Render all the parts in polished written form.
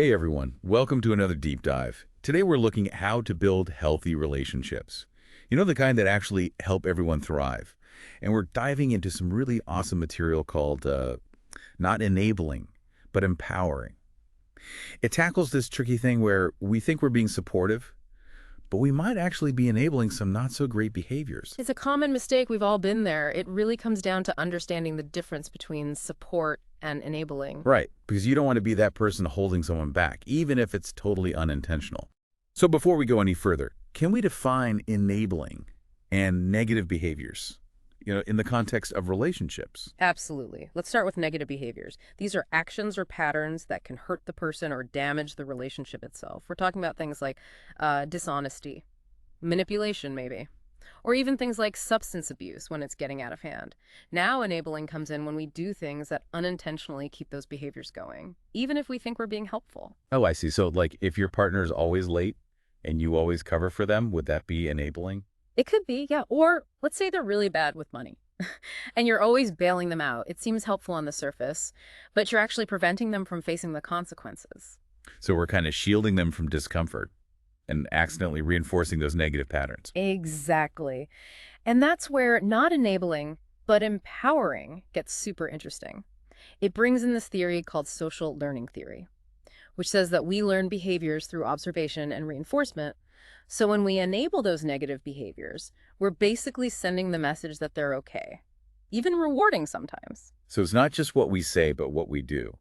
Hey everyone, welcome to another deep dive. Today we're looking at how to build healthy relationships. You know, the kind that actually help everyone thrive. And we're diving into some really awesome material called not enabling, but empowering. It tackles this tricky thing where we think we're being supportive, but we might actually be enabling some not so great behaviors. It's a common mistake. We've all been there. It really comes down to understanding the difference between support and enabling. Right, because you don't want to be that person holding someone back, even if it's totally unintentional. So before we go any further, can we define enabling and negative behaviors, in the context of relationships? Absolutely. Let's start with negative behaviors. These are actions or patterns that can hurt the person or damage the relationship itself. We're talking about things like dishonesty, manipulation, maybe, or even things like substance abuse when it's getting out of hand. Now, enabling comes in when we do things that unintentionally keep those behaviors going, even if we think we're being helpful. Oh, I see. So like if your partner is always late and you always cover for them, would that be enabling? It could be, yeah. Or let's say they're really bad with money and you're always bailing them out. It seems helpful on the surface, but you're actually preventing them from facing the consequences. So we're kind of shielding them from discomfort and accidentally reinforcing those negative patterns. Exactly. And that's where not enabling, but empowering gets super interesting. It brings in this theory called social learning theory, which says that we learn behaviors through observation and reinforcement. So when we enable those negative behaviors, we're basically sending the message that they're okay, even rewarding sometimes. So it's not just what we say, but what we do.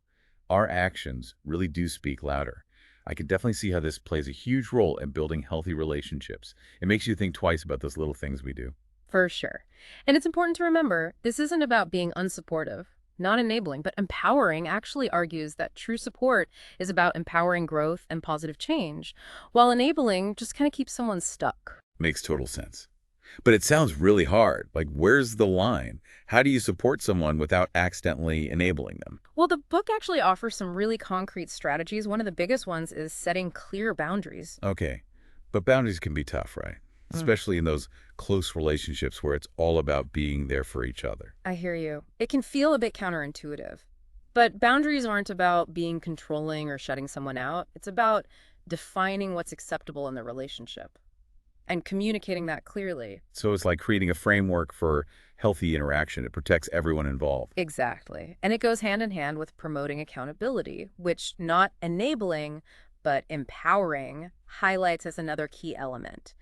Our actions really do speak louder. I can definitely see how this plays a huge role in building healthy relationships. It makes you think twice about those little things we do. For sure. And it's important to remember, this isn't about being unsupportive, not enabling, but empowering actually argues that true support is about empowering growth and positive change, while enabling just kind of keeps someone stuck. Makes total sense. But it sounds really hard. Like, where's the line? How do you support someone without accidentally enabling them? Well, the book actually offers some really concrete strategies. One of the biggest ones is setting clear boundaries. Okay, but boundaries can be tough, right? Especially in those close relationships where it's all about being there for each other. I hear you. It can feel a bit counterintuitive. But boundaries aren't about being controlling or shutting someone out. It's about defining what's acceptable in the relationship and communicating that clearly. So it's like creating a framework for healthy interaction. It protects everyone involved. Exactly. And it goes hand in hand with promoting accountability, which not enabling, but empowering highlights as another key element.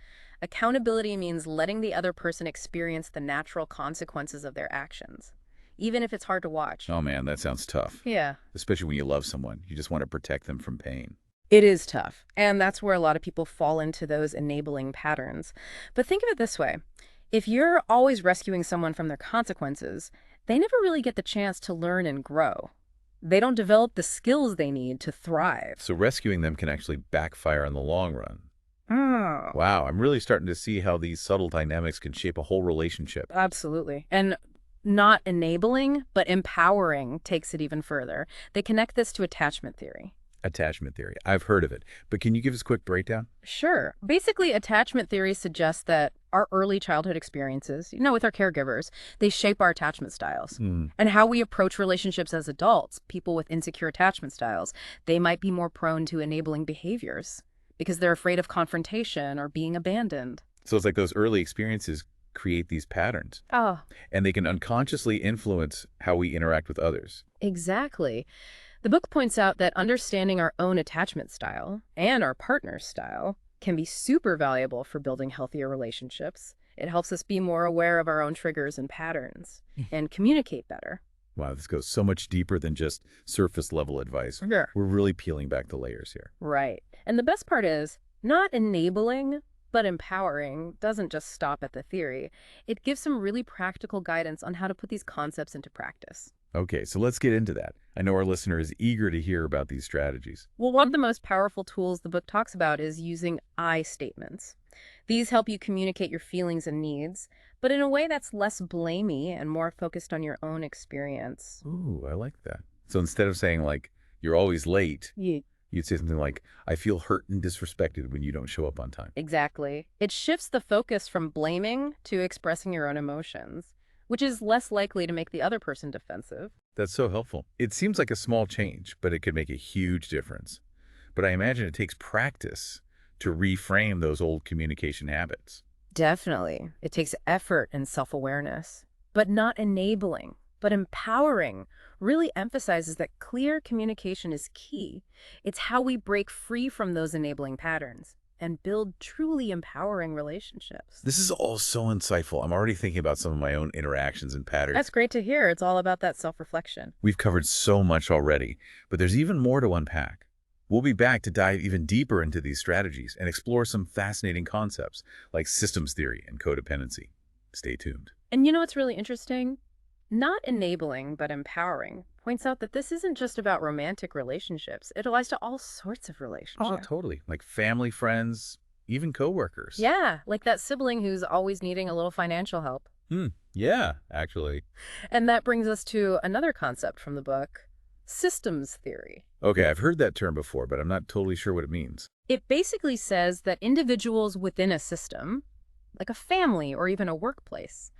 Accountability means letting the other person experience the natural consequences of their actions, even if it's hard to watch. Oh man, that sounds tough. Yeah. Especially when you love someone. You just want to protect them from pain. It is tough, and that's where a lot of people fall into those enabling patterns. But think of it this way. If you're always rescuing someone from their consequences, they never really get the chance to learn and grow. They don't develop the skills they need to thrive. So rescuing them can actually backfire in the long run. Oh, Wow, I'm really starting to see how these subtle dynamics can shape a whole relationship. absolutely. And not enabling, but empowering takes it even further. They connect this to attachment theory. Attachment theory. I've heard of it. But can you give us a quick breakdown? Sure. Basically, attachment theory suggests that our early childhood experiences, with our caregivers, they shape our attachment styles. And how we approach relationships as adults, people with insecure attachment styles, they might be more prone to enabling behaviors because they're afraid of confrontation or being abandoned. So it's like those early experiences create these patterns, Oh, and they can unconsciously influence how we interact with others. exactly. The book points out that understanding our own attachment style and our partner's style can be super valuable for building healthier relationships. It helps us be more aware of our own triggers and patterns and communicate better. Wow, this goes so much deeper than just surface level advice. Sure. We're really peeling back the layers here. Right. And the best part is, not enabling, but empowering doesn't just stop at the theory. It gives some really practical guidance on how to put these concepts into practice. Okay, so let's get into that. I know our listener is eager to hear about these strategies. Well, one of the most powerful tools the book talks about is using I statements. These help you communicate your feelings and needs, but in a way that's less blamey and more focused on your own experience. Ooh, I like that. So instead of saying like, you're always late, Yeah. you'd say something like, I feel hurt and disrespected when you don't show up on time. Exactly. It shifts the focus from blaming to expressing your own emotions, which is less likely to make the other person defensive. That's so helpful. It seems like a small change, but it could make a huge difference. but I imagine it takes practice to reframe those old communication habits. Definitely. It takes effort and self-awareness, but not enabling, but empowering really emphasizes that clear communication is key. It's how we break free from those enabling patterns and build truly empowering relationships. This is all so insightful. I'm already thinking about some of my own interactions and That's patterns. great to hear. It's all about that self-reflection. We've covered so much already, but there's even more to unpack. We'll be back to dive even deeper into these strategies and explore some fascinating concepts like systems theory and codependency. Stay tuned. And you know what's really interesting? Not enabling, but empowering points out that this isn't just about romantic relationships. It applies to all sorts of Oh, relationships. totally. Like family, friends, even coworkers. Yeah, like that sibling who's always needing a little financial help. Yeah, actually. And that brings us to another concept from the book, systems theory. Okay, I've heard that term before, but I'm not totally sure what it means. It basically says that individuals within a system, like a family or even a workplace,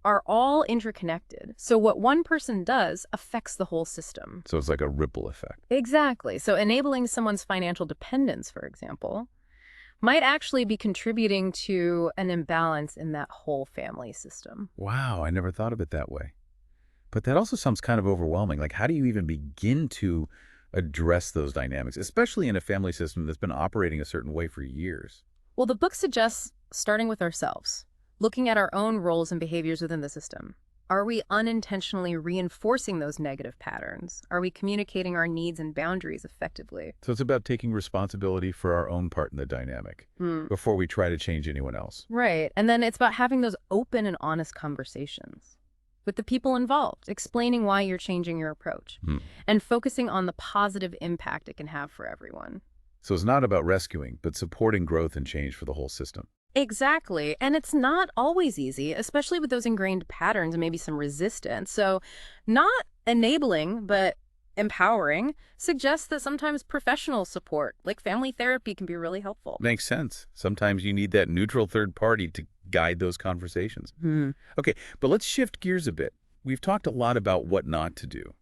are all interconnected. So what one person does affects the whole system. So it's like a ripple effect. Exactly. So enabling someone's financial dependence, for example, might actually be contributing to an imbalance in that whole family system. Wow, I never thought of it that way. But that also sounds kind of overwhelming. Like, how do you even begin to address those dynamics, especially in a family system that's been operating a certain way for years? Well, the book suggests starting with ourselves, looking at our own roles and behaviors within the system. Are we unintentionally reinforcing those negative patterns? Are we communicating our needs and boundaries effectively? So it's about taking responsibility for our own part in the dynamic Hmm. before we try to change anyone else. Right. And then it's about having those open and honest conversations with the people involved, explaining why you're changing your approach, Hmm. and focusing on the positive impact it can have for everyone. So it's not about rescuing, but supporting growth and change for the whole system. Exactly. And it's not always easy, especially with those ingrained patterns and maybe some resistance. So, not enabling, but empowering suggests that sometimes professional support, like family therapy, can be really helpful. Makes sense. Sometimes you need that neutral third party to guide those conversations. Hmm. Okay, but let's shift gears a bit. We've talked a lot about what not to do,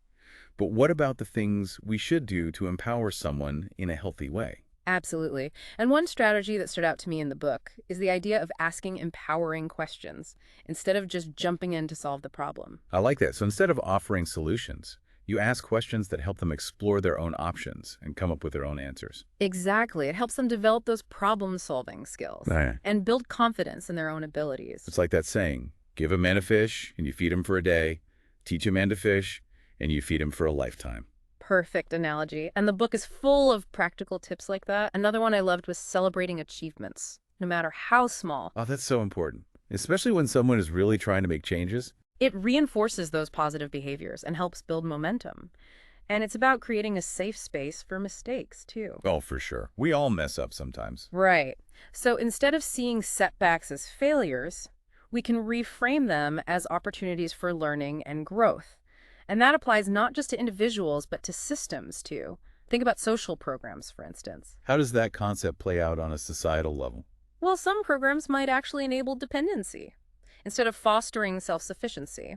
but what about the things we should do to empower someone in a healthy way? Absolutely. And one strategy that stood out to me in the book is the idea of asking empowering questions instead of just jumping in to solve the problem. I like that. So instead of offering solutions, you ask questions that help them explore their own options and come up with their own answers. Exactly. It helps them develop those problem-solving skills Yeah. and build confidence in their own abilities. It's like that saying, give a man a fish and you feed him for a day, teach a man to fish and you feed him for a lifetime. Perfect analogy. And the book is full of practical tips like that. Another one I loved was celebrating achievements, no matter how small. Oh, that's so important, especially when someone is really trying to make changes. It reinforces those positive behaviors and helps build momentum. And it's about creating a safe space for mistakes, too. Oh, for sure. We all mess up sometimes. Right. So instead of seeing setbacks as failures, we can reframe them as opportunities for learning and growth. And that applies not just to individuals, but to systems, too. Think about social programs, for instance. How does that concept play out on a societal level? Well, some programs might actually enable dependency instead of fostering self-sufficiency.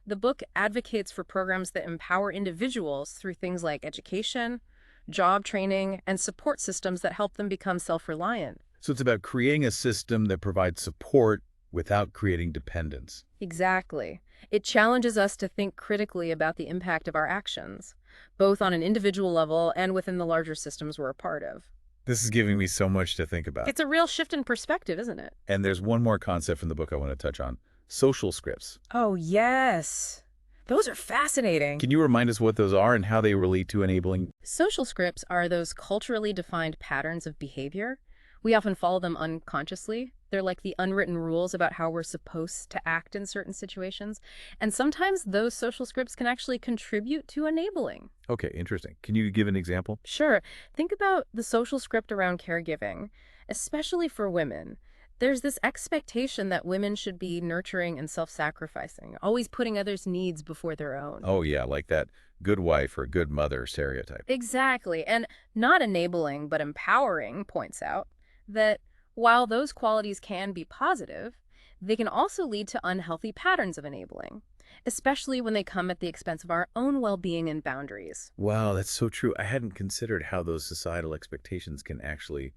The book advocates for programs that empower individuals through things like education, job training, and support systems that help them become self-reliant. So it's about creating a system that provides support without creating dependence. Exactly. It challenges us to think critically about the impact of our actions, both on an individual level and within the larger systems we're a part of. This is giving me so much to think about. It's a real shift in perspective, isn't it? And there's one more concept from the book I want to touch on, social scripts. Oh, yes. Those are fascinating. Can you remind us what those are and how they relate to enabling? Social scripts are those culturally defined patterns of behavior. We often follow them unconsciously. They're like the unwritten rules about how we're supposed to act in certain situations. And sometimes those social scripts can actually contribute to enabling. Okay, interesting. Can you give an example? Sure. Think about the social script around caregiving, especially for women. There's this expectation that women should be nurturing and self-sacrificing, always putting others' needs before their own. Oh, yeah, like that good wife or good mother stereotype. Exactly. And not enabling, but empowering points out that while those qualities can be positive, they can also lead to unhealthy patterns of enabling. especially when they come at the expense of our own well-being and boundaries. Wow, that's so true. I hadn't considered how those societal expectations can actually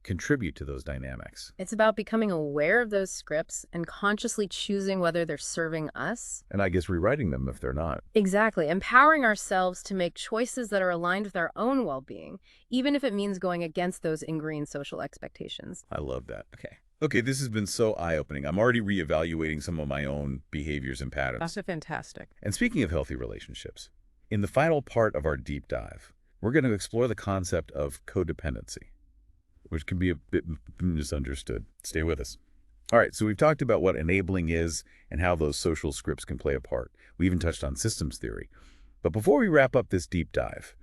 contribute to those dynamics. It's about becoming aware of those scripts and consciously choosing whether they're serving us. And I guess rewriting them if they're not. Exactly, empowering ourselves to make choices that are aligned with our own well-being, even if it means going against those ingrained social expectations. I love that. Okay, this has been so eye-opening. I'm already reevaluating some of my own behaviors and patterns. That's fantastic. And speaking of healthy relationships, in the final part of our deep dive, we're going to explore the concept of codependency, which can be a bit misunderstood. Stay with us. All right, so we've talked about what enabling is and how those social scripts can play a part. We even touched on systems theory. But before we wrap up this deep dive,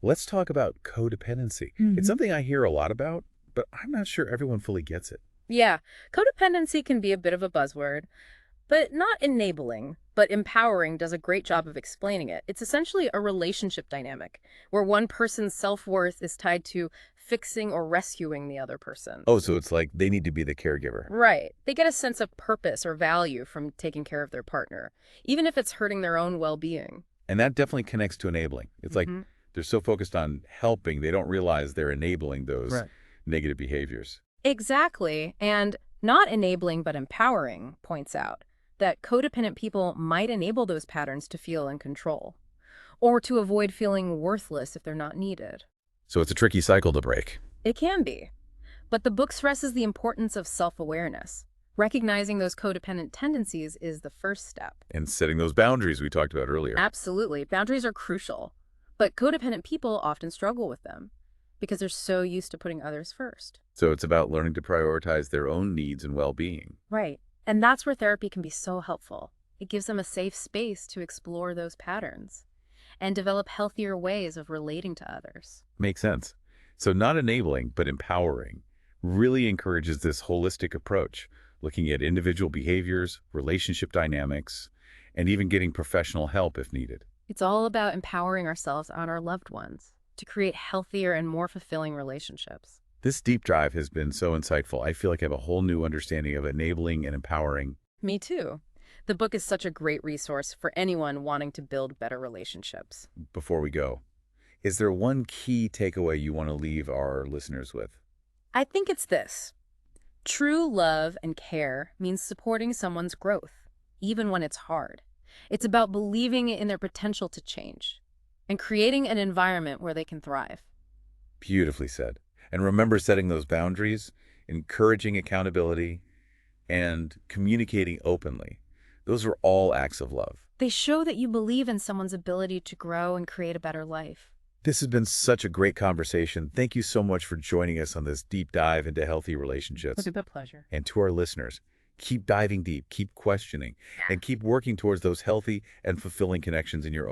let's talk about codependency. It's something I hear a lot about, but I'm not sure everyone fully gets it. Yeah, codependency can be a bit of a buzzword, but not enabling, but empowering does a great job of explaining it. It's essentially a relationship dynamic where one person's self-worth is tied to fixing or rescuing the other person. Oh, so it's like they need to be the caregiver. Right. They get a sense of purpose or value from taking care of their partner, even if it's hurting their own well-being. And that definitely connects to enabling. It's like they're so focused on helping, they don't realize they're enabling those negative behaviors. Exactly. And not enabling but empowering points out that codependent people might enable those patterns to feel in control or to avoid feeling worthless if they're not needed. So it's a tricky cycle to break. It can be. But the book stresses the importance of self-awareness. Recognizing those codependent tendencies is the first step. And setting those boundaries we talked about earlier. Absolutely. Boundaries are crucial. But codependent people often struggle with them because they're so used to putting others first. So it's about learning to prioritize their own needs and well-being. Right. And that's where therapy can be so helpful. It gives them a safe space to explore those patterns and develop healthier ways of relating to others. Makes sense. So not enabling, but empowering really encourages this holistic approach, looking at individual behaviors, relationship dynamics, and even getting professional help if needed. It's all about empowering ourselves and our loved ones to create healthier and more fulfilling relationships. This deep dive has been so insightful. I feel like I have a whole new understanding of enabling and empowering. Me too. The book is such a great resource for anyone wanting to build better relationships. Before we go, is there one key takeaway you want to leave our listeners with? I think it's this. True love and care means supporting someone's growth, even when it's hard. It's about believing in their potential to change and creating an environment where they can thrive. Beautifully said. And remember setting those boundaries, encouraging accountability, and communicating openly. Those are all acts of love. They show that you believe in someone's ability to grow and create a better life. This has been such a great conversation. Thank you so much for joining us on this deep dive into healthy relationships. It's a pleasure. And to our listeners, keep diving deep, keep questioning, and keep working towards those healthy and fulfilling connections in your own